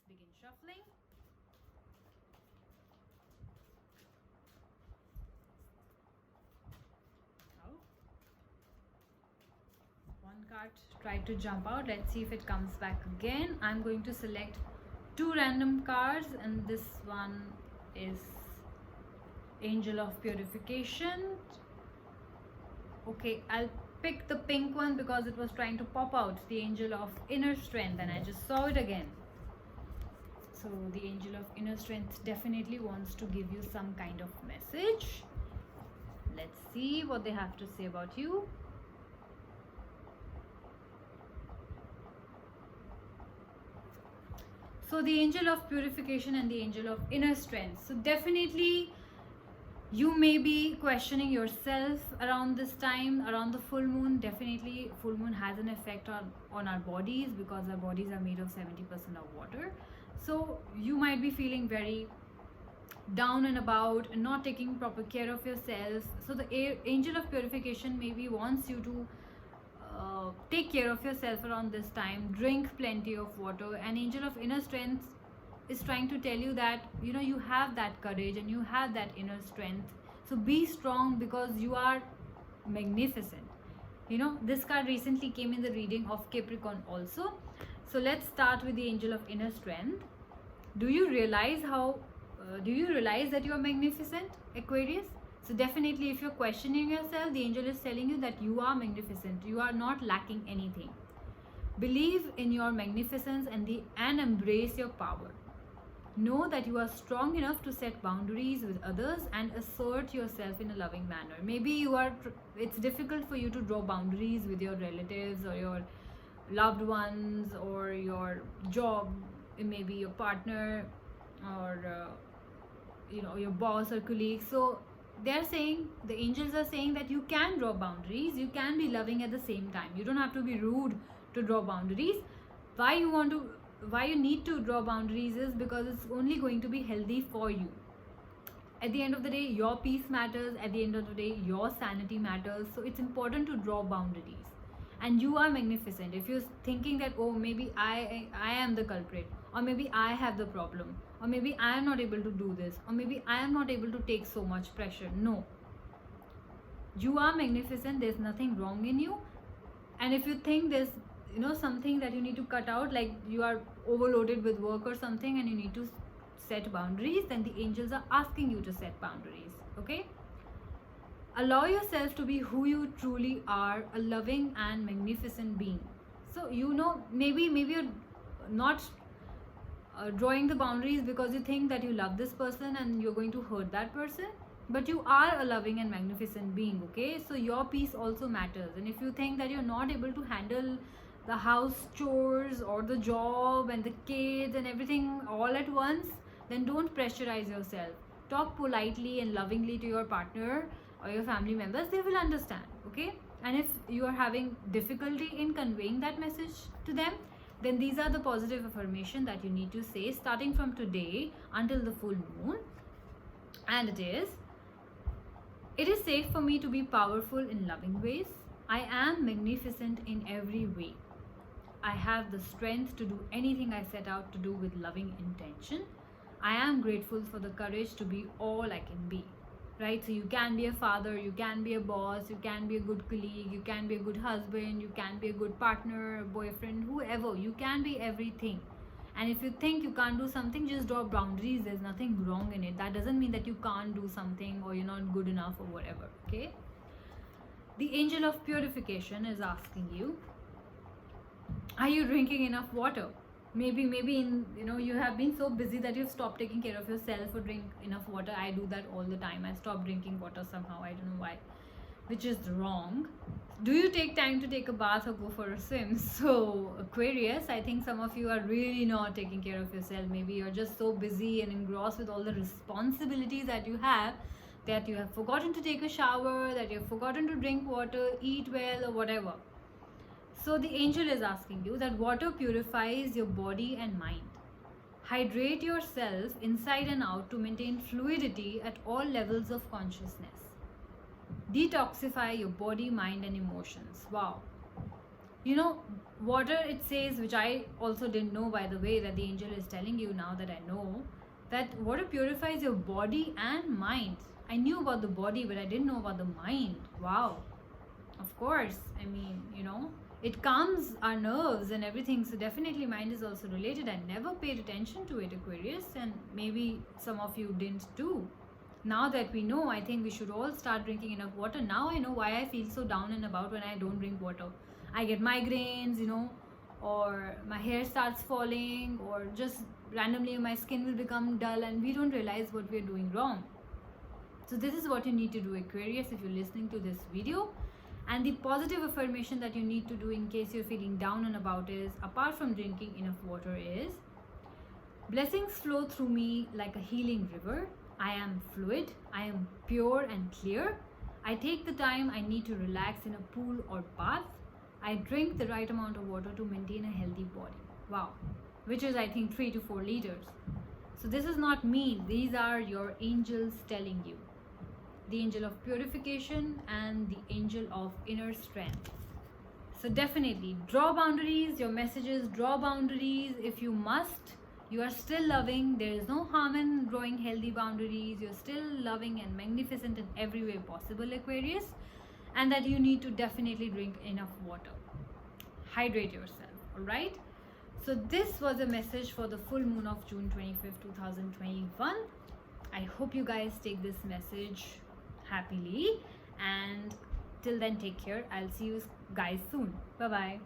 begin shuffling. Oh. One card tried to jump out. Let's see if it comes back again. I'm going to select 2 random cards, and this one is Angel of Purification. Okay, I'll pick the pink one because it was trying to pop out, the Angel of Inner Strength, and I just saw it again. So the Angel of Inner Strength definitely wants to give you some kind of message. Let's see what they have to say about you. So the Angel of Purification and the Angel of Inner Strength. So definitely you may be questioning yourself around this time, around the full moon. Definitely full moon has an effect on our bodies, because our bodies are made of 70% of water. So you might be feeling very down and about and not taking proper care of yourself. So the Angel of Purification maybe wants you to take care of yourself around this time. Drink plenty of water. And Angel of Inner Strength is trying to tell you that you have that courage and you have that inner strength. So be strong, because you are magnificent. This card recently came in the reading of Capricorn also. So let's start with the Angel of Inner Strength. Do you realize that you are magnificent, Aquarius? So definitely, if you're questioning yourself, the angel is telling you that you are magnificent. You are not lacking anything. Believe in your magnificence and embrace your power. Know that you are strong enough to set boundaries with others and assert yourself in a loving manner. Maybe it's difficult for you to draw boundaries with your relatives or your loved ones or your job, maybe your partner or your boss or colleague. So the angels are saying that you can draw boundaries, you can be loving at the same time. You don't have to be rude to draw boundaries. Why you need to draw boundaries is because it's only going to be healthy for you. At the end of the day, your peace matters. At the end of the day, your sanity matters. So it's important to draw boundaries. And you are magnificent. If you're thinking that, oh, maybe I am the culprit, or maybe I have the problem, or maybe I am not able to do this, or maybe I am not able to take so much pressure. No. You are magnificent. There's nothing wrong in you. And if you think there's something that you need to cut out, like you are overloaded with work or something and you need to set boundaries, then the angels are asking you to set boundaries. Okay? Allow yourself to be who you truly are, a loving and magnificent being. So maybe you're not drawing the boundaries because you think that you love this person and you're going to hurt that person, but you are a loving and magnificent being. Okay, so your peace also matters. And if you think that you're not able to handle the house chores or the job and the kids and everything all at once, then don't pressurize yourself. Talk politely and lovingly to your partner or your family members. They will understand. Okay, and if you are having difficulty in conveying that message to them, then these are the positive affirmation that you need to say starting from today until the full moon. And it is safe for me to be powerful in loving ways. I am magnificent in every way. I have the strength to do anything I set out to do with loving intention. I am grateful for the courage to be all I can be. Right? So you can be a father, you can be a boss, you can be a good colleague, you can be a good husband, you can be a good partner, boyfriend, whoever. You can be everything. And if you think you can't do something, just draw boundaries. There's nothing wrong in it. That doesn't mean that you can't do something or you're not good enough or whatever. Okay? The Angel of Purification is asking you, are you drinking enough water? Maybe you have been so busy that you've stopped taking care of yourself or drink enough water. I do that all the time. I stop drinking water somehow. I don't know why, which is wrong. Do you take time to take a bath or go for a swim? So Aquarius, I think some of you are really not taking care of yourself. Maybe you're just so busy and engrossed with all the responsibilities that you have forgotten to take a shower, that you've forgotten to drink water, eat well, or whatever. So the angel is asking you that water purifies your body and mind. Hydrate yourself inside and out to maintain fluidity at all levels of consciousness. Detoxify your body, mind and emotions. Wow. You know, water, it says, which I also didn't know, by the way, that the angel is telling you now that I know, that water purifies your body and mind. I knew about the body, but I didn't know about the mind. Wow. Of course. I mean, you know, it calms our nerves and everything. So definitely mind is also related. I never paid attention to it, Aquarius, and maybe some of you didn't too. Now that we know, I think we should all start drinking enough water. Now I know why I feel so down and about when I don't drink water. I get migraines, you know, or my hair starts falling, or just randomly my skin will become dull, and we don't realize what we're doing wrong. So this is what you need to do, Aquarius, if you're listening to this video. And the positive affirmation that you need to do in case you're feeling down and about is, apart from drinking enough water, is blessings flow through me like a healing river. I am fluid, I am pure and clear. I take the time I need to relax in a pool or bath. I drink the right amount of water to maintain a healthy body. Wow. Which is, I think, 3 to 4 liters. So this is not me. These are your angels telling you. The angel of purification and the angel of inner strength. So definitely draw boundaries. Your messages, draw boundaries if you must. You are still loving. There is no harm in drawing healthy boundaries. You're still loving and magnificent in every way possible, Aquarius. And that you need to definitely drink enough water. Hydrate yourself, alright? So this was a message for the full moon of June 25th, 2021. I hope you guys take this message happily, and till then, take care. I'll see you guys soon. Bye bye.